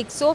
100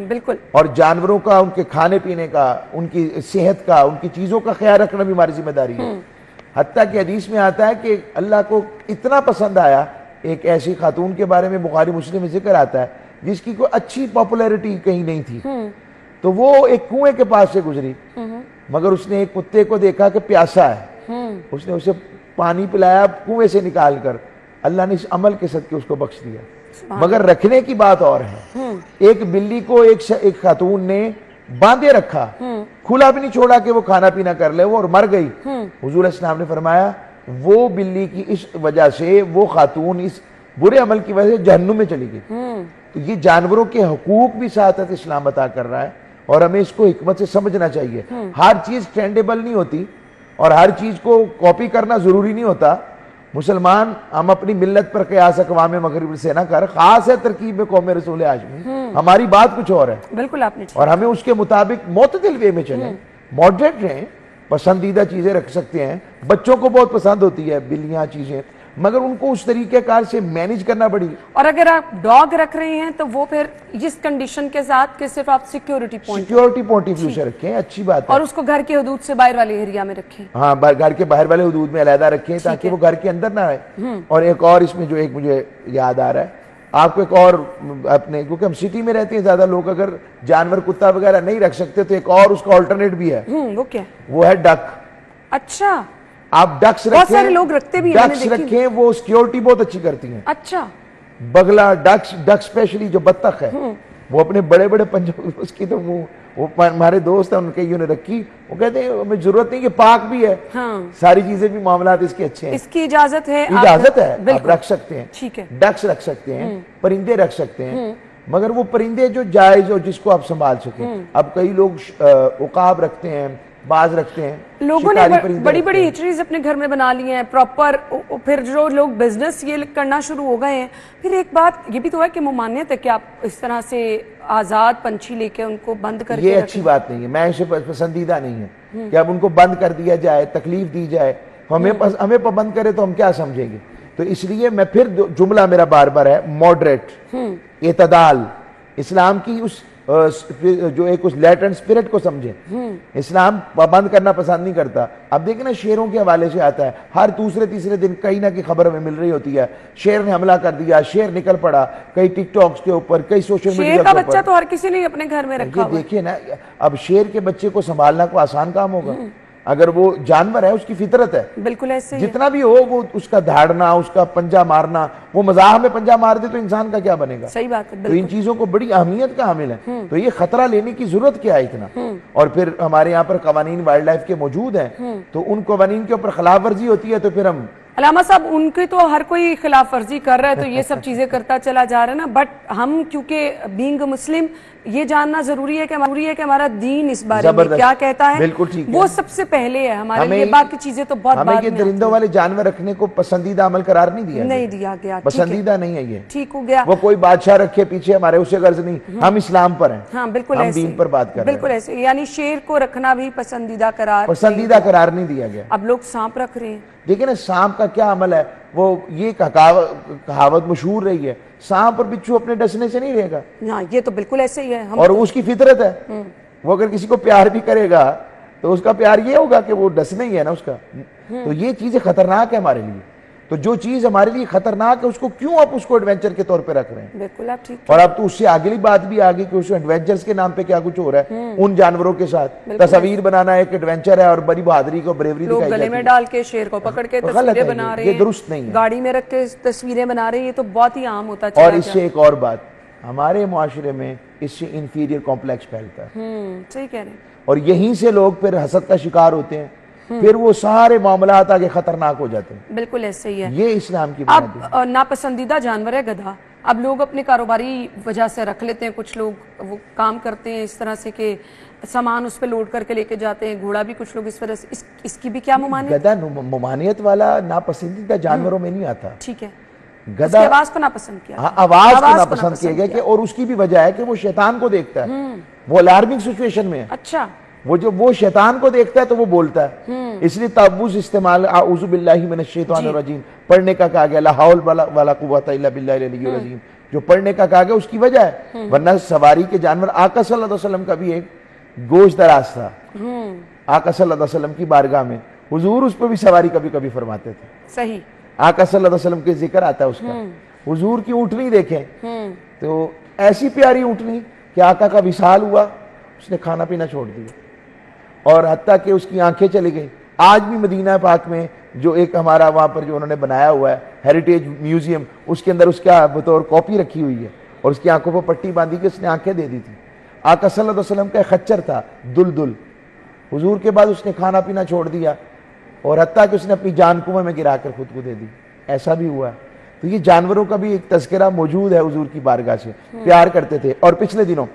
بالکل. اور جانوروں کا، ان کے کھانے پینے کا، ان کی صحت کا، ان کی چیزوں کا خیال رکھنا بھی ہماری ذمہ داری ہے. حتیٰ کہ حدیث میں آتا ہے کہ اللہ کو اتنا پسند آیا، ایک ایسی خاتون کے بارے میں بخاری مسلم میں ذکر آتا ہے جس کی کوئی اچھی پاپولیرٹی کہیں نہیں تھی، تو وہ ایک کنویں کے پاس سے گزری، مگر اس نے ایک کتے کو دیکھا کہ پیاسا ہے، اس نے اسے پانی پلایا کنویں سے نکال کر. اللہ نے اس عمل کے صدقے اس کو بخش دیا. مگر رکھنے کی بات اور ہے. ایک بلی کو ایک خاتون نے باندھے رکھا، کھلا بھی نہیں چھوڑا کہ وہ کھانا پینا کر لے، وہ اور مر گئی. حضور اسلام نے فرمایا وہ بلی کی اس وجہ سے وہ خاتون اس برے عمل کی وجہ سے جہنم میں چلی گئی. تو یہ جانوروں کے حقوق بھی ساتھ اسلام عطا کر رہا ہے، اور ہمیں اس کو حکمت سے سمجھنا چاہیے. ہر چیز ٹرینڈیبل نہیں ہوتی اور ہر چیز کو کاپی کرنا ضروری نہیں ہوتا. مسلمان ہم اپنی ملت پر قیاس اقوام مغرب سے نہ کر، خاص ہے ترکیب قوم رسول ہاشمی. ہماری بات کچھ اور ہے، بالکل آپ نے، اور ہمیں اس کے مطابق معتدل وے میں چلیں، ماڈریٹ رہیں. پسندیدہ چیزیں رکھ سکتے ہیں، بچوں کو بہت پسند ہوتی ہے بلیاں چیزیں، مگر ان کو اس طریقہ کار سے مینیج کرنا بڑی. اور اگر آپ ڈاگ رکھ رہے ہیں تو وہ پھر اس کنڈیشن کے ساتھ کہ صرف آپ سیکیورٹی پوائنٹ آف ویو سے رکھیں، اچھی بات ہے. اور اس کو گھر کے حدود سے باہر والے ایریا میں رکھیں. ہاں، گھر کے باہر والے حدود میں علیحدہ رکھیں تاکہ وہ گھر کے اندر نہ آئے. اور ایک اور اس میں جو ایک مجھے یاد آ رہا ہے آپ کو، ایک اور اپنے، کیونکہ ہم سٹی میں رہتے ہیں زیادہ لوگ اگر جانور کتا وغیرہ نہیں رکھ سکتے تو ایک اور اس کا آلٹرنیٹ بھی ہے. وہ کیا؟ وہ ہے ڈک. اچھا، آپ ڈکس بہت سارے لوگ رکھتے بھی ہیں، ڈکس رکھیں، وہ سیکیورٹی بہت اچھی کرتی ہیں. اچھا، بگلا، ڈک اسپیشلی جو بطخ ہے وہ اپنے بڑے بڑے پنجوں، اس کی تو وہ ہمارے دوست ہیں ان کے نے رکھی، وہ کہتے ہیں ہمیں ضرورت نہیں کہ پاک بھی ہے، ساری چیزیں بھی معاملات اس کے اچھے ہیں، اس کی اجازت ہے، آپ رکھ سکتے ہیں. ٹھیک ہے، ڈکس رکھ سکتے ہیں، پرندے رکھ سکتے ہیں، مگر وہ پرندے جو جائز اور جس کو آپ سنبھال سکیں. اب کئی لوگ عقاب رکھتے ہیں، باز رکھتے ہیں، لوگوں نے بڑی بڑی ہیچریز اپنے گھر میں بنا لی ہیں پراپر. پھر جو لوگ بزنس یہ کرنا شروع ہو گئے ہیں. پھر ایک بات یہ بھی تو ہے کہ ممانعت ہے کہ آپ اس طرح سے آزاد پنچھی لے کے ان کو بند کر کے، یہ اچھی بات نہیں ہے، میں اسے پسندیدہ نہیں ہے کہ اب ان کو بند کر دیا جائے، تکلیف دی جائے. ہمیں پابند کرے تو ہم کیا سمجھیں گے؟ تو اس لیے میں پھر جملہ میرا بار بار ہے، ماڈریٹ، اعتدال. اسلام کی اس جو ایک اس لیٹنٹ اسپرٹ کو سمجھیں. اسلام پابند کرنا پسند نہیں کرتا. اب دیکھیں نا، شیروں کے حوالے سے آتا ہے، ہر دوسرے تیسرے دن کہیں نہ کہیں خبر ہمیں مل رہی ہوتی ہے، شیر نے حملہ کر دیا، شیر نکل پڑا، کئی ٹک ٹاکس کے اوپر، کئی سوشل میڈیا شیر کا بچہ تو ہر کسی نے اپنے گھر میں رکھا ہوا ہے. دیکھیے نا، اب شیر کے بچے کو سنبھالنا کوئی آسان کام ہوگا؟ اگر وہ جانور ہے، اس کی فطرت ہے، بالکل ایسے ہی جتنا بھی ہو، وہ اس کا دھاڑنا، اس کا پنجہ مارنا، وہ مزاح میں پنجہ مار دے تو انسان کا کیا بنے گا؟ صحیح بات ہے، تو ان چیزوں کو بڑی اہمیت کا حامل ہے. تو یہ خطرہ لینے کی ضرورت کیا ہے اتنا؟ اور پھر ہمارے یہاں پر قوانین وائلڈ لائف کے موجود ہیں، تو ان قوانین کے اوپر خلاف ورزی ہوتی ہے تو پھر ہم، علامہ صاحب ان کی تو ہر کوئی خلاف ورزی کر رہا ہے تو یہ سب چیزیں کرتا چلا جا رہا ہے نا. بٹ ہم کیونکہ بینگ مسلم یہ جاننا ضروری ہے کہ ہمارا دین اس بارے میں کیا کہتا ہے، وہ سب سے پہلے ہے ہمارے لیے. باقی چیزیں تو بہت بعد میں. ہمیں یہ درندوں والے جانور رکھنے کو پسندیدہ عمل قرار نہیں دیا گیا. پسندیدہ نہیں ہے یہ، ٹھیک ہو گیا. وہ کوئی بادشاہ رکھے پیچھے ہمارے، اسے غرض نہیں. ہم اسلام پر ہیں، ہاں بالکل ہم دین پر بات کر رہے ہیں. بالکل ایسے، یعنی شیر کو رکھنا بھی پسندیدہ قرار نہیں دیا گیا. اب لوگ سانپ رکھ رہے ہیں. دیکھیں نا، سانپ کا کیا عمل ہے؟ وہ یہ کہاوت مشہور رہی ہے، سانپ اور بچھو اپنے ڈسنے سے نہیں رہے گا. ہاں، یہ تو بالکل ایسے ہی ہے. اور اس کی فطرت ہے، وہ اگر کسی کو پیار بھی کرے گا تو اس کا پیار یہ ہوگا کہ وہ ڈسنا ہی ہے نا اس کا. تو یہ چیزیں خطرناک ہے ہمارے لیے. تو جو چیز ہمارے لیے خطرناک ہے اس کو کیوں آپ اس کو ایڈونچر کے طور پہ رکھ رہے ہیں؟ بالکل آپ ٹھیک. اور اب تو اس سے آگے بات بھی آگئی کہ اس ایڈونچرز کے نام پہ کیا کچھ ہو رہا ہے ان جانوروں کے ساتھ. تصویر بنانا ایک ایڈونچر ہے اور بڑی بہادری کو، بریوری دکھائی جاتی ہے. گلے میں ڈال کے شیر کو پکڑ کے تصویریں بنا رہے ہیں، یہ درست نہیں ہے. گاڑی میں رکھ کے تصویریں بنا رہے ہیں، یہ تو بہت ہی عام ہوتا چلا. اور اس سے ایک اور بات، ہمارے معاشرے میں اس سے انفیریئر کمپلیکس پھیلتا ہے. صحیح کہہ رہے ہیں. اور یہیں سے لوگ پھر حسد کا شکار ہوتے ہیں، پھر وہ سارے معاملات آگے خطرناک ہو جاتے ہیں. بالکل ایسے ہی ہے. یہ اسلام کی اب ناپسندیدہ جانور ہے گدھا. اب لوگ اپنے کاروباری وجہ سے رکھ لیتے ہیں، کچھ لوگ وہ کام کرتے ہیں اس طرح سے کہ سامان اس پہ لوڈ کر کے لے کے جاتے ہیں. گھوڑا بھی کچھ لوگ اس طرح سے. اس کی بھی کیا ممانعت؟ گدھا ممانعت والا ناپسندیدہ جانوروں میں نہیں آتا. ٹھیک ہے. گدھا آواز کو ناپسند کیا، آواز کو ناپسند کیا گیا کہ، اور اس کی بھی وجہ ہے کہ وہ شیطان کو دیکھتا ہے، وہ الارمنگ سچویشن میں ہے. اچھا، وہ شیطان کو دیکھتا ہے تو وہ بولتا ہے. اس لیے تعوذ استعمال اعوذ باللہ من الشیطان الرجیم پڑھنے کا کہا گیا، لا حول ولا قوت الا باللہ العلی العظیم. جو پڑھنے کا کہا گیا اس کی وجہ ہے، ورنہ سواری کے جانور آقا صلی اللہ علیہ وسلم کا بھی ایک گوشت دراز تھا، آقا صلی اللہ علیہ وسلم کی بارگاہ میں حضور اس پہ بھی سواری کبھی کبھی فرماتے تھے. صحیح. آقا صلی اللہ علیہ وسلم کے ذکر آتا ہے اس کا. حضور کی اونٹنی دیکھیں تو ایسی پیاری اونٹنی کہ آقا کا وصال ہوا اس نے کھانا پینا چھوڑ دیا، اور حتیٰ کہ اس کی آنکھیں چلی گئیں. آج بھی مدینہ پاک میں جو ایک ہمارا وہاں پر جو انہوں نے بنایا ہوا ہے ہیریٹیج میوزیم، اس کے اندر اس کا بطور کاپی رکھی ہوئی ہے، اور اس کی آنکھوں پر پٹی باندھی کہ اس نے آنکھیں دے دی تھی. آقا صلی اللہ علیہ وسلم کا ایک خچر تھا دلدل، حضور کے بعد اس نے کھانا پینا چھوڑ دیا، اور حتیٰ کہ اس نے اپنی جان کنویں میں گرا کر خود کو دے دی. ایسا بھی ہوا ہے. تو یہ جانوروں کا بھی ایک تذکرہ موجود ہے حضور کی بارگاہ سے، پیار کرتے تھے. اور پچھلے دنوں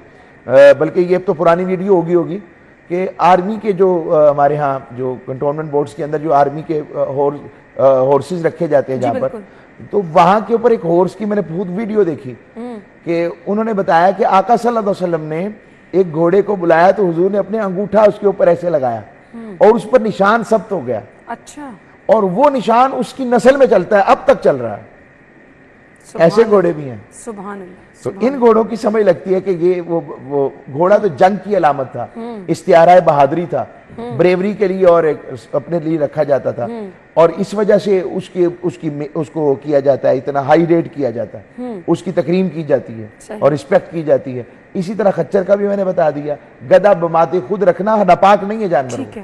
بلکہ یہ تو پرانی ویڈیو ہوگی کہ آرمی کے جو ہمارے ہاں جو کنٹونمنٹ بورڈز کے اندر جو آرمی کے ہورسز رکھے جاتے ہیں جہاں پر، تو وہاں کے اوپر ایک ہورس کی میں نے خود ویڈیو دیکھی کہ انہوں نے بتایا کہ آقا صلی اللہ علیہ وسلم نے ایک گھوڑے کو بلایا تو حضور نے اپنے انگوٹھا اس کے اوپر ایسے لگایا اور اس پر نشان ثبت ہو گیا. اچھا. اور وہ نشان اس کی نسل میں چلتا ہے، اب تک چل رہا ہے. ایسے گھوڑے بھی ہیں. سبحان اللہ. تو ان گھوڑوں کی سمجھ لگتی ہے کہ یہ وہ گھوڑا تو جنگ کی علامت تھا، استعارہ بہادری تھا، بریوری کے لیے اور اپنے لیے رکھا جاتا تھا، اور اس وجہ سے اس کو کیا جاتا ہے، اتنا ہائی ریٹ کیا جاتا ہے، اس کی تکریم کی جاتی ہے اور رسپیکٹ کی جاتی ہے. اسی طرح خچر کا بھی میں نے بتا دیا. گدھا بماتے خود رکھنا ناپاک نہیں ہے جانور،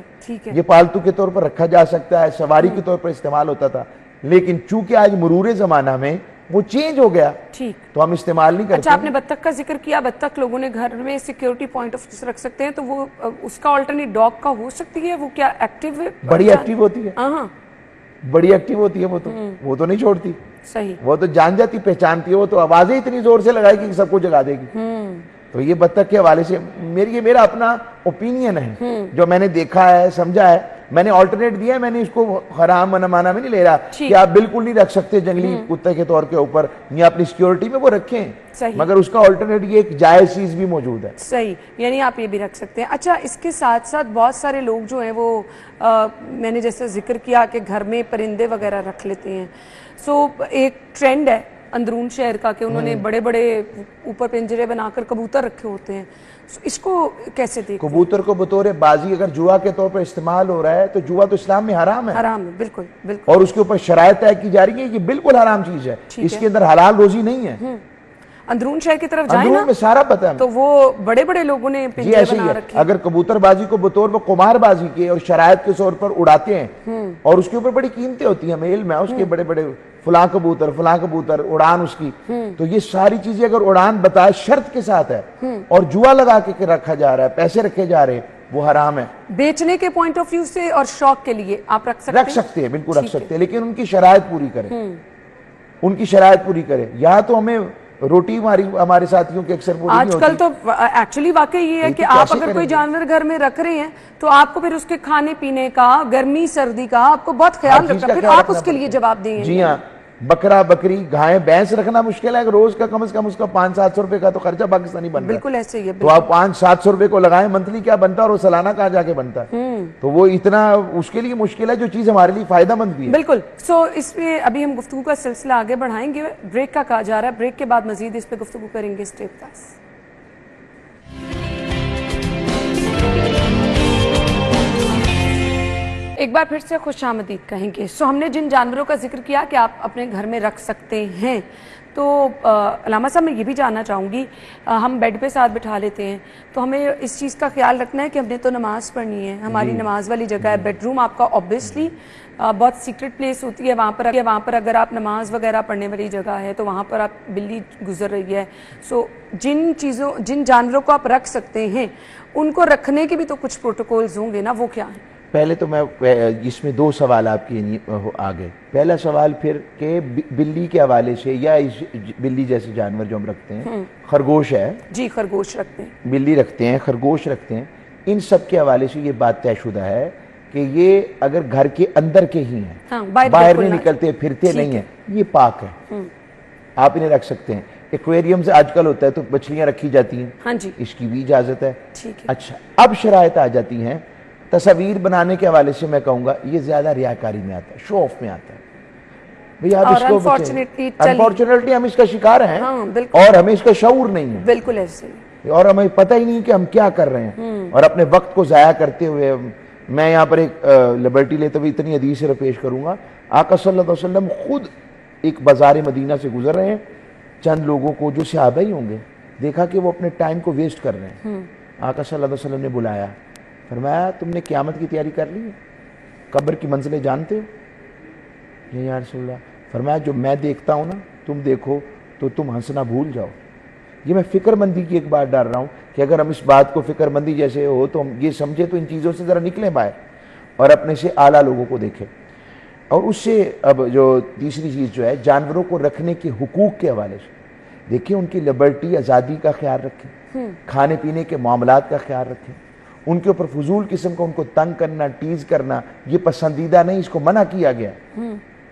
یہ پالتو کے طور پر رکھا جا سکتا ہے، سواری کے طور پر استعمال ہوتا تھا، لیکن چونکہ آج مرور زمانہ میں وہ چینج ہو گیا تو ہم استعمال نہیں کرتے. اچھا، آپ نے بطخ کا ذکر کیا. بطخ لوگوں نے گھر میں سیکیورٹی پوائنٹ آف ویو رکھ سکتے ہیں، تو وہ اس کا آلٹرنیٹ ڈاگ کا ہو سکتی ہے؟ وہ کیا ایکٹیو ہے؟ بڑی ایکٹیو ہوتی ہے. بڑی ایکٹیو ہوتی ہے. وہ تو نہیں چھوڑتی. صحیح. وہ تو جان جاتی، پہچانتی ہے، وہ تو آوازیں اتنی زور سے لگائے گی کہ سب کو جگا دے گی. تو یہ بطخ کے حوالے سے میرا اپنا اوپینین ہے جو میں نے دیکھا ہے، سمجھا ہے. میں نے آلٹرنیٹ دیا ہے، میں نے اس کو حرام منع میں نہیں لے رہا کہ آپ بالکل نہیں رکھ سکتے جنگلی کتے کے طور کے اوپر یا اپنی سیکیورٹی میں وہ رکھیں، مگر اس کا آلٹرنیٹ یہ ایک جائز چیز بھی موجود ہے. صحیح، یعنی آپ یہ بھی رکھ سکتے ہیں. اچھا، اس کے ساتھ ساتھ بہت سارے لوگ جو ہیں وہ میں نے جیسے ذکر کیا کہ گھر میں پرندے وغیرہ رکھ لیتے ہیں. سو ایک ٹرینڈ ہے اندرون شہر کا کہ انہوں نے بڑے بڑے اوپر پنجرے بنا کر کبوتر رکھے ہوتے ہیں. اس کو کیسے دیکھتے ہیں؟ کبوتر کو بطور بازی اگر جوا کے طور پر استعمال ہو رہا ہے تو جوا تو اسلام میں حرام ہے. حرام ہے، بالکل بالکل. اور اس کے اوپر شرائط طے کی جا رہی ہے، یہ بالکل حرام چیز ہے، اس کے اندر حلال روزی نہیں ہے. اندرون شہر کی طرف جائیں اندرون میں سارا پتہ ہے تو وہ بڑے بڑے لوگوں نے پنجرے بنا رکھے. اگر کبوتر بازی کو بطور وہ قمار بازی کے اور شرائط کے طور پر اڑاتے ہیں اور اس کے اوپر بڑی قیمتیں ہوتی ہیں، ہمیں علم ہے اس کے، بڑے بڑے فلاں کبوتر اڑان اس کی، تو یہ ساری چیزیں اگر اڑان بتائے شرط کے ساتھ ہے اور جوا لگا کے رکھا جا رہا ہے، پیسے رکھے جا رہے ہیں، وہ حرام ہے. بیچنے کے پوائنٹ آف ویو سے اور شوق کے لیے آپ رکھ سکتے ہیں، بالکل رکھ سکتے ہیں، لیکن ان کی شرائط پوری کریں. ان کی شرائط پوری کریں. یا تو ہمیں روٹی ہمارے ساتھیوں کے اکثر پوری نہیں ہوتی. آج کل تو ایکچولی واقعی یہ ہے کہ آپ اگر کوئی جانور گھر میں رکھ رہے ہیں تو آپ کو پھر اس کے کھانے پینے کا، گرمی سردی کا آپ کو بہت خیال رکھنا، پھر آپ اس کے لیے جواب دیں گے. جی ہاں، بکرا بکری گائے بھینس رکھنا مشکل ہے. روز کا کم از کم اس کا 500-700 روپے کا تو خرچہ پاکستانی بن رہا ہے. بالکل ایسے ہی ہے. تو آپ 500-700 روپے کو لگائیں، منتھلی کیا بنتا ہے اور وہ سالانہ کہاں جا کے بنتا ہے. تو وہ اتنا اس کے لیے مشکل ہے جو چیز ہمارے لیے فائدہ مند بھی ہے. بالکل. سو اس پہ ابھی ہم گفتگو کا سلسلہ آگے بڑھائیں گے. بریک کا کہا جا رہا ہے، بریک کے بعد مزید اس پہ گفتگو کریں گے. اسٹے وتھ اس. ایک بار پھر سے خوش آمدید کہیں گے. سو ہم نے جن جانوروں کا ذکر کیا کہ آپ اپنے گھر میں رکھ سکتے ہیں، تو علامہ صاحب میں یہ بھی جاننا چاہوں گی، ہم بیڈ پہ ساتھ بٹھا لیتے ہیں تو ہمیں اس چیز کا خیال رکھنا ہے کہ ہم نے تو نماز پڑھنی ہے، ہماری نماز والی جگہ ہے. بیڈ روم آپ کا اوبیسلی بہت سیکرٹ پلیس ہوتی ہے، وہاں پر اگر آپ نماز وغیرہ پڑھنے والی جگہ ہے تو وہاں پر آپ بلی گزر رہی ہے. سو جن جانوروں کو آپ رکھ سکتے ہیں ان کو رکھنے کے بھی تو کچھ پروٹوکولز ہوں گے نا، وہ کیا ہیں؟ پہلے تو میں اس میں 2 سوال آپ کے آ گئے. پہلا سوال پھر کہ بلی کے حوالے سے یا بلی جیسے جانور جو ہم رکھتے ہیں، خرگوش ہے، جی خرگوش رکھتے ہیں، بلی رکھتے ہیں، خرگوش رکھتے ہیں، ان سب کے حوالے سے یہ بات طے شدہ ہے کہ یہ اگر گھر کے اندر کے ہی ہیں، باہر نہیں نکلتے پھرتے نہیں ہیں، یہ پاک ہے، آپ انہیں رکھ سکتے ہیں. ایکویریم سے آج کل ہوتا ہے تو مچھلیاں رکھی جاتی ہیں، اس کی بھی اجازت ہے. اچھا، اب شرائط آ جاتی ہیں. تصاویر بنانے کے حوالے سے میں کہوں گا یہ زیادہ ریاکاری میں آتا ہے، شو آف میں آتا ہے. بھئی آپ اس کو انفارچونیٹلی ہم اس کا شکار ہیں اور ہمیں اس کا شعور نہیں ہے. بالکل ایسے اور ہمیں پتہ ہی نہیں کہ ہم کیا کر رہے ہیں اور اپنے وقت کو ضائع کرتے ہوئے. میں یہاں پر ایک لبرٹی لیتے ہوئے اتنی حدیث سے پیش کروں گا. آقا صلی اللہ علیہ وسلم خود ایک بازار مدینہ سے گزر رہے ہیں, چند لوگوں کو جو صحابہ ہی ہوں گے دیکھا کہ وہ اپنے ٹائم کو ویسٹ کر رہے ہیں. آقا صلی اللہ علیہ وسلم نے بلایا, فرمایا تم نے قیامت کی تیاری کر لی ہے, قبر کی منزلیں جانتے ہو؟ یا رسول اللہ. فرمایا جو میں دیکھتا ہوں نا تم دیکھو تو تم ہنسنا بھول جاؤ. یہ میں فکر مندی کی ایک بات ڈال رہا ہوں کہ اگر ہم اس بات کو فکر مندی جیسے ہو تو ہم یہ سمجھے تو ان چیزوں سے ذرا نکلیں باہر اور اپنے سے اعلیٰ لوگوں کو دیکھیں. اور اس سے اب جو تیسری چیز جو ہے جانوروں کو رکھنے کے حقوق کے حوالے سے دیکھیں, ان کی لبرٹی آزادی کا خیال رکھیں, کھانے پینے کے معاملات کا خیال رکھیں, ان کے اوپر فضول قسم کو ان کو تنگ کرنا ٹیز کرنا یہ پسندیدہ نہیں, اس کو منع کیا گیا,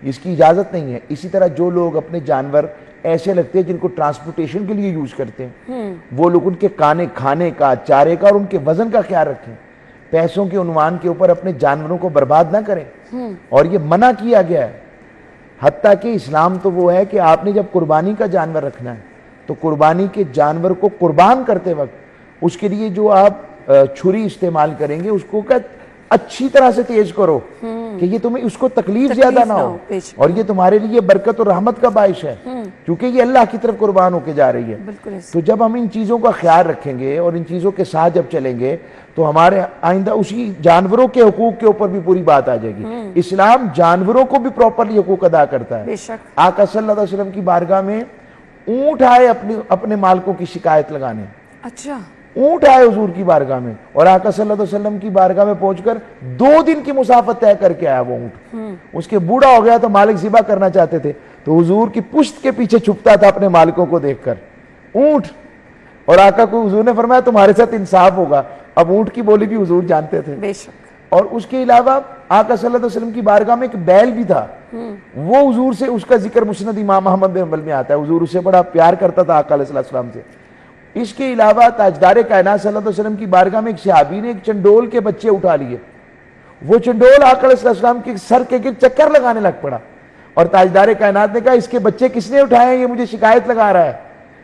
اس کی اجازت نہیں ہے. اسی طرح جو لوگ اپنے جانور ایسے لگتے ہیں جن کو ٹرانسپورٹیشن کے لیے یوز کرتے ہیں وہ لوگ ان کے کھانے کا چارے کا اور ان کے وزن کا خیال رکھیں. پیسوں کے عنوان کے اوپر اپنے جانوروں کو برباد نہ کریں, اور یہ منع کیا گیا ہے. حتیٰ کہ اسلام تو وہ ہے کہ آپ نے جب قربانی کا جانور رکھنا ہے تو قربانی کے جانور کو قربان کرتے وقت اس کے لیے جو آپ چھری استعمال کریں گے اس کو اچھی طرح سے تیز کرو کہ یہ تمہیں اس کو تکلیف زیادہ نہ ہو, اور یہ تمہارے لیے برکت اور رحمت کا باعث ہے کیونکہ یہ اللہ کی طرف قربان ہو کے جا رہی ہے. تو جب ہم ان چیزوں کا خیال رکھیں گے اور ان چیزوں کے ساتھ جب چلیں گے تو ہمارے آئندہ اسی جانوروں کے حقوق کے اوپر بھی پوری بات آ جائے گی. اسلام جانوروں کو بھی پراپرلی حقوق ادا کرتا ہے. آقا صلی اللہ علیہ وسلم کی بارگاہ میں اونٹ آئے اپنے مالکوں کی شکایت لگانے. اچھا, اونٹ آئے حضور کی بارگاہ میں اور آقا صلی اللہ علیہ وسلم کی بارگاہ میں پہنچ کر 2 دن کی مسافت طے کر کے آیا وہ اونٹ. اس کے بوڑھا ہو گیا تو مالک ذبح کرنا چاہتے تھے تو حضور کی پشت کے پیچھے چھپتا تھا اپنے مالکوں کو دیکھ کر اونٹ, اور آقا کو حضور نے فرمایا تمہارے ساتھ انصاف ہوگا. اب اونٹ کی بولی بھی حضور جانتے تھے. بے شک. اور اس کے علاوہ آقا صلی اللہ علیہ وسلم کی بارگاہ میں ایک بیل بھی تھا, وہ حضور سے, اس کا ذکر مسند امام احمد بن حنبل میں آتا ہے, حضور اسے بڑا پیار کرتا تھا آقا علیہ السلام سے. اس کے علاوہ تاجدار کائنات صلی اللہ علیہ وسلم کی بارگاہ میں ایک صحابی نے ایک چنڈول کے بچے اٹھا لیے. وہ چنڈول آقا علیہ السلام کے سر کے گرد چکر لگانے لگ پڑا اور تاجدار کائنات نے کہا اس کے بچے کس نے اٹھائے ہیں, یہ مجھے شکایت لگا رہا ہے,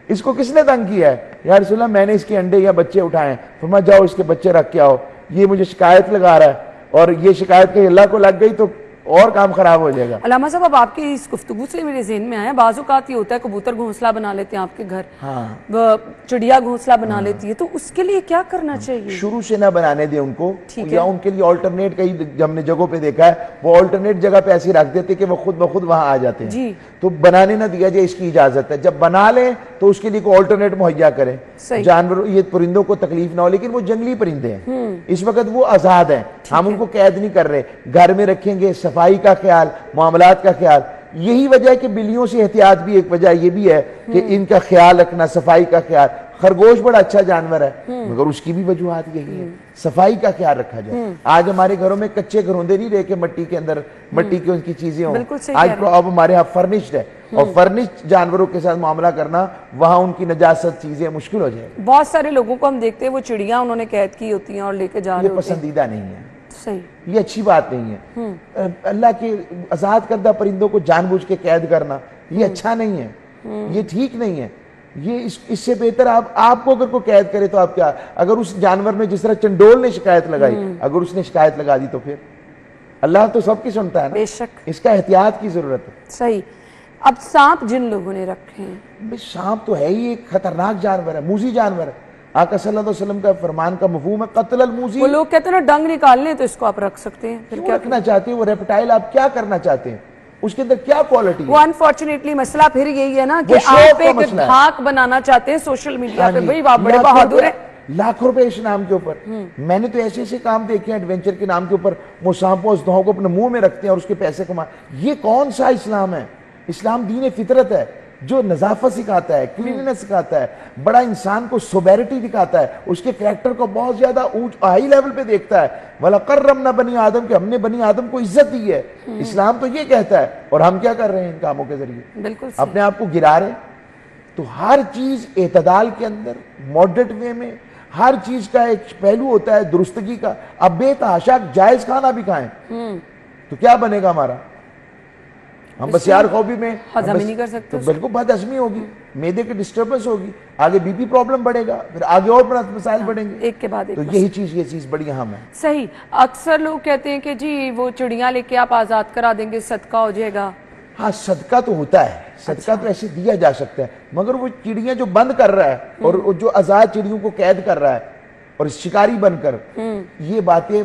اس کو کس نے تنگ کیا ہے؟ یا رسول اللہ میں نے اس کے انڈے یا بچے اٹھائے ہیں. فرمایا جاؤ اس کے بچے رکھ کے آؤ, یہ مجھے شکایت لگا رہا ہے, اور یہ شکایت کہ اللہ کو لگ گئی تو اور کام خراب ہو جائے گا. علامہ صاحب اب آپ کی اس گفتگو سے میرے ذہن میں آیا, بعض اوقات یہ ہوتا ہے کبوتر گھونسلہ بنا لیتے ہیں آپ کے گھر, چڑیا گھونسلہ بنا لیتی ہے, تو اس کے لیے کیا کرنا چاہیے؟ شروع سے نہ بنانے دیں ان کو, یا ان کے لیے آلٹرنیٹ کئی ہم نے جگہوں پہ دیکھا ہے وہ آلٹرنیٹ جگہ پہ ایسی رکھ دیتے کہ وہ خود بخود وہاں آ جاتے ہیں. تو بنانے نہ دیا جائے, اس کی اجازت ہے. جب بنا لیں تو اس کے لیے کوئی آلٹرنیٹ مہیا کریں, جانوروں یہ پرندوں کو تکلیف نہ ہو. لیکن وہ جنگلی پرندے ہیں, اس وقت وہ آزاد ہیں, ہم ان کو قید نہیں کر رہے. گھر میں رکھیں گے, صفائی کا خیال, معاملات کا خیال. یہی وجہ ہے کہ بلیوں سے احتیاط بھی ایک وجہ یہ بھی ہے کہ ان کا خیال رکھنا, صفائی کا خیال. خرگوش بڑا اچھا جانور ہے مگر اس کی بھی وجوہات یہی ہے, صفائی کا خیال رکھا جائے. آج ہمارے گھروں میں کچے گھروندے نہیں رہے کہ مٹی کے اندر مٹی کی ان کی چیزیں ہوں. آج اب ہمارے ہاں فرنشڈ ہے, اور فرنشڈ جانوروں کے ساتھ معاملہ کرنا وہاں ان کی نجاست چیزیں مشکل ہو جائے. بہت سارے لوگوں کو ہم دیکھتے ہیں وہ چڑیاں انہوں نے قید کی ہوتی ہیں اور لے کے جا رہے ہوتے ہیں. یہ پسندیدہ نہیں ہے, صحیح, یہ اچھی بات نہیں ہے. اللہ کے آزاد کردہ پرندوں کو جان بوجھ کے قید کرنا یہ اچھا نہیں ہے, یہ ٹھیک نہیں ہے. یہ اس سے بہتر آپ کو اگر کوئی قید کرے تو آپ کیا, اگر اس جانور نے جس طرح چنڈول نے شکایت لگائی, اگر اس نے شکایت لگا دی تو پھر اللہ تو سب کی سنتا ہے نا. بے شک, اس کا احتیاط کی ضرورت ہے. صحیح. اب سانپ جن لوگوں نے رکھے ہیں, سانپ تو ہے ہی ایک خطرناک جانور ہے, موذی جانور ہے. آقا صلی اللہ علیہ وسلم کا فرمان کا مفہوم ہے قتل الموذی. وہ لوگ کہتے ہیں نا ڈنگ نکال لیں تو اس کو آپ رکھ سکتے ہیں. کیوں رکھنا چاہتے ہیں؟ وہ ریپٹائل آپ کیا کرنا چاہتے ہیں, اس کے اندر کیا کوالٹی ہے؟ وہ انفارچونیٹلی مسئلہ پھر یہی ہے نا کہ آپ ایک دھاک بنانا چاہتے ہیں سوشل میڈیا پہ, بھئی آپ بڑے بہادر ہیں. لاکھ روپے اس نام کے اوپر. میں نے تو ایسے ایسے کام دیکھے ہیں ایڈونچر کے نام کے اوپر, وہ سانپوں ازدہوں کو اپنے منہ میں رکھتے ہیں اور اس کے پیسے کما. یہ کون سا اسلام ہے؟ اسلام دین فطرت ہے جو نظافت سکھاتا ہے, کلیننس سکھاتا ہے, بڑا انسان کو سوبیرٹی دکھاتا ہے, اس کے کریکٹر کو بہت زیادہ ہائی لیول پہ دیکھتا ہے. وَلَقَرَّمْنَا بَنِي آدم, کہ ہم نے بنی آدم کو عزت دی ہے. اسلام تو یہ کہتا ہے, اور ہم کیا کر رہے ہیں ان کاموں کے ذریعے؟ بالکل اپنے آپ کو گرا رہے. تو ہر چیز اعتدال کے اندر, ماڈریٹ وے میں, ہر چیز کا ایک پہلو ہوتا ہے درستگی کا. اب بے تحاشا جائز کھانا بھی کھائیں تو کیا بنے گا ہمارا؟ ہم بسیار خوابی میں ہضم ہی نہیں کر سکتے تو بالکل بد ہضمی ہوگی، معدے کی ڈسٹربنس ہوگی، آگے بی پی پرابلم بڑھے گا، پھر آگے اور بڑا مسائل بڑھیں گے، ایک کے بعد ایک۔ تو یہ چیز بڑی اہم ہے۔ صحیح۔ اکثر لوگ کہتے ہیں کہ جی وہ چڑیاں لے کے آپ آزاد کرا دیں گے صدقہ ہو جائے گا۔ ہاں صدقہ تو ہوتا ہے، صدقہ تو ایسے دیا جا سکتا ہے، مگر وہ چڑیاں جو بند کر رہا ہے اور جو آزاد چڑیوں کو قید کر رہا ہے اور شکاری بن کر، یہ باتیں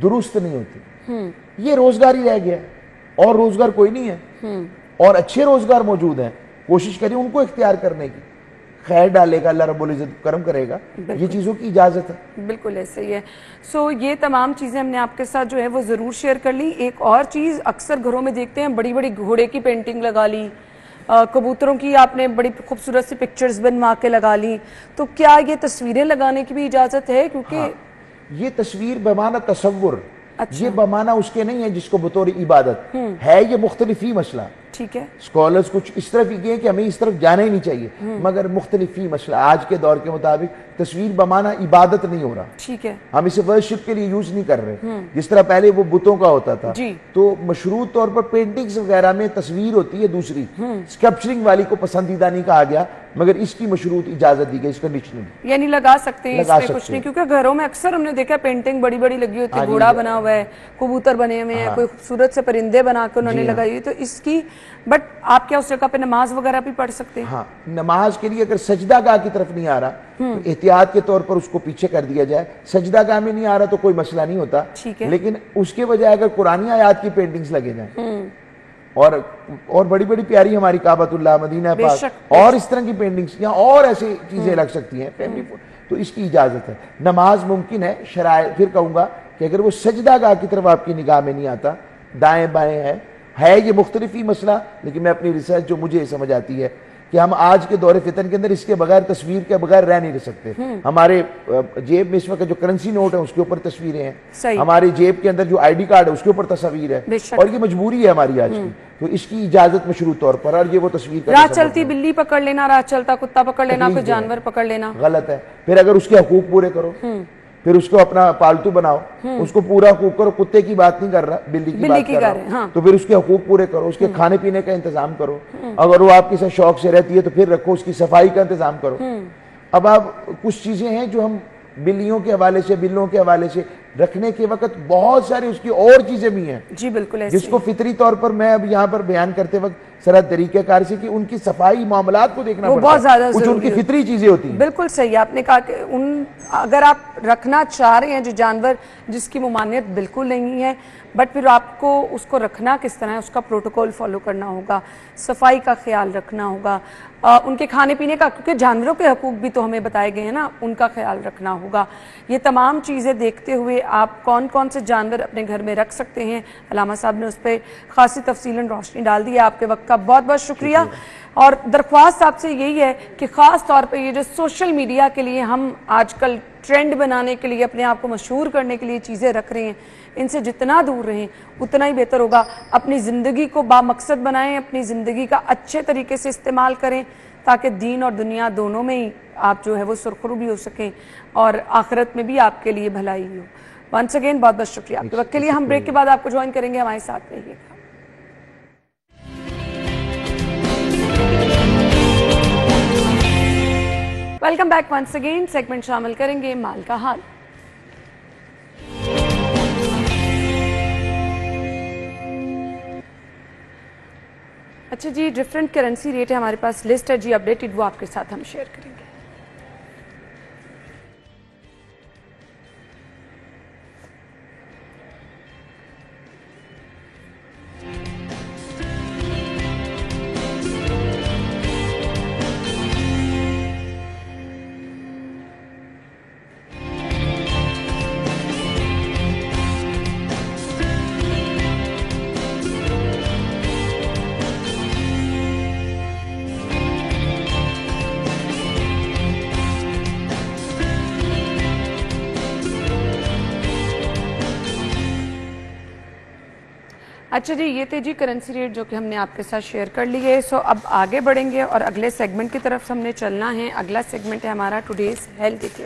درست نہیں ہوتی۔ یہ روزگار ہی رہ گیا ہے اور روزگار کوئی نہیں ہے، اور اچھے روزگار موجود ہیں، کوشش کریں ان کو اختیار کرنے کی، خیر ڈالے گا اللہ رب العزت، کرم کرے گا، یہ چیزوں کی اجازت ہے۔ بالکل ایسے ہی ہے۔ سو یہ تمام چیزیں ہم نے آپ کے ساتھ جو ہے وہ ضرور شیئر کر لی۔ ایک اور چیز اکثر گھروں میں دیکھتے ہیں، بڑی بڑی گھوڑے کی پینٹنگ لگا لی، کبوتروں کی آپ نے بڑی خوبصورت سی پکچرز بنوا کے لگا لی، تو کیا یہ تصویریں لگانے کی بھی اجازت ہے؟ کیونکہ یہ تصویر بمعنی تصور، یہ بمعنی اس کے نہیں ہے جس کو بطور عبادت ہے، یہ مختلف ہی مسئلہ۔ ٹھیک ہے، اسکالرز کچھ اس طرف ہی گئے کہ ہمیں اس طرف جانا ہی نہیں چاہیے، مگر مختلف ہی مسئلہ آج کے دور کے مطابق تصویر بمعنی عبادت نہیں ہو رہا، ٹھیک ہے، ہم اسے ورشپ کے لیے یوز نہیں کر رہے، جس طرح پہلے وہ بتوں کا ہوتا تھا، تو مشروط طور پر پینٹنگز وغیرہ میں تصویر ہوتی ہے دوسری، اسکلپچرنگ والی کو پسندیدہ نہیں کہا گیا، مگر اس کی مشروط اجازت دی گئی، اس کنڈیشنلی، یعنی لگا سکتے ہیں، اس میں کچھ نہیں، کیونکہ گھروں میں اکثر ہم نے دیکھا پینٹنگ بڑی بڑی لگی ہوتی ہے، گھوڑا بنا ہوا ہے، کبوتر بنے ہوئے ہیں، کوئی خوبصورت سے پرندے بنا کے انہوں نے لگائی ہوئی، تو اس کی بٹ آپ کیا اس جگہ پہ نماز وغیرہ بھی پڑھ سکتے ہیں؟ ہاں، نماز کے لیے اگر سجدہ گاہ کی طرف نہیں آ رہا تو احتیاط کے طور پر اس کو پیچھے کر دیا جائے، سجدہ گاہ میں نہیں آ رہا تو کوئی مسئلہ نہیں ہوتا، لیکن اس کے بجائے اگر قرآنی آیات کی پینٹنگز لگے جائیں اور بڑی بڑی پیاری ہماری کعبۃ اللہ، مدینہ پاک اور اس طرح کی پینٹنگز یا اور ایسی چیزیں لگ سکتی ہیں فیملی، تو اس کی اجازت ہے، نماز ممکن ہے، شرائط پھر کہوں گا کہ اگر وہ سجدہ گاہ کی طرف آپ کی نگاہ میں نہیں آتا، دائیں بائیں ہے یہ مختلف ہی مسئلہ، لیکن میں اپنی ریسرچ جو مجھے سمجھ آتی ہے کہ ہم آج کے دور فتن کے اندر اس کے بغیر، تصویر کے بغیر رہ نہیں سکتے۔ ہمارے جیب میں اس وقت جو کرنسی نوٹ ہے اس کے اوپر تصویریں ہیں، ہمارے جیب کے اندر جو آئی ڈی کارڈ ہے اس کے اوپر تصویر ہے، اور یہ مجبوری ہے ہماری آج کی، تو اس کی اجازت مشروط طور پر، اور یہ وہ تصویر کا راہ چلتی بلی پکڑ لینا، راہ چلتا کتا پکڑ لینا، کوئی جانور پکڑ لینا غلط ہے۔ پھر اگر اس کے حقوق پورے کرو، پھر اس کو اپنا پالتو بناؤ، اس کو پورا حقوق کرو، کتے کی بات نہیں کر رہا، بلی کی بات کر رہا ہوں، تو پھر اس کے حقوق پورے کرو، اس کے کھانے پینے کا انتظام کرو، اگر وہ آپ کے ساتھ شوق سے رہتی ہے تو پھر رکھو، اس کی صفائی کا انتظام کرو۔ اب آپ کچھ چیزیں ہیں جو ہم بلیوں کے حوالے سے، بلوں کے حوالے سے رکھنے کے وقت بہت ساری اس کی اور چیزیں بھی ہیں، جی بالکل، جس کو فطری طور پر میں اب یہاں پر بیان کرتے وقت سرحد طریقہ کار سے کہ ان کی صفائی معاملات کو دیکھنا پڑتا ہے، بہت زیادہ کچھ ان کی فطری چیزیں ہوتی ہیں۔ بالکل صحیح، آپ نے کہا کہ اگر آپ رکھنا چاہ رہے ہیں جو جانور جس کی ممانعت بالکل نہیں ہے، بٹ پھر آپ کو اس کو رکھنا کس طرح ہے، اس کا پروٹوکول فالو کرنا ہوگا، صفائی کا خیال رکھنا ہوگا، ان کے کھانے پینے کا، کیونکہ جانوروں کے حقوق بھی تو ہمیں بتائے گئے ہیں نا، ان کا خیال رکھنا ہوگا۔ یہ تمام چیزیں دیکھتے ہوئے آپ کون کون سے جانور اپنے گھر میں رکھ سکتے ہیں، علامہ صاحب نے اس پہ خاصی تفصیلاً روشنی ڈال دی ہے۔ آپ کے وقت کا بہت بہت شکریہ، اور درخواست آپ سے یہی ہے کہ خاص طور پہ یہ جو سوشل میڈیا کے لیے ہم آج کل ٹرینڈ بنانے کے لیے، اپنے آپ کو مشہور کرنے کے لیے چیزیں رکھ رہے ہیں، ان سے جتنا دور رہیں اتنا ہی بہتر ہوگا۔ اپنی زندگی کو بامقصد بنائیں، اپنی زندگی کا اچھے طریقے سے استعمال کریں، تاکہ دین اور دنیا دونوں میں ہی آپ جو ہے وہ سرخرو بھی ہو سکیں اور آخرت میں بھی آپ کے لیے بھلائی ہو۔ ونس اگین بہت بہت شکریہ آپ کے وقت کے لیے۔ ہم بریک کے بعد آپ کو جوائن کریں گے، ہمارے ساتھ رہیے گا۔ Welcome back once again, segment شامل کریں گے مال کا حال۔ اچھا جی، ڈیفرنٹ کرنسی ریٹ ہے ہمارے پاس، لسٹ ہے جی اپڈیٹڈ، وہ آپ کے ساتھ ہم شیئر کریں گے۔ اچھا جی، یہ تھے جی کرنسی ریٹ جو کہ ہم نے آپ کے ساتھ شیئر کر لی ہے۔ سو اب آگے بڑھیں گے اور اگلے سیگمنٹ کی طرف ہم نے چلنا ہے۔ اگلا سیگمنٹ ہے ہمارا ٹوڈیز ہیلتھ ڈیٹیل۔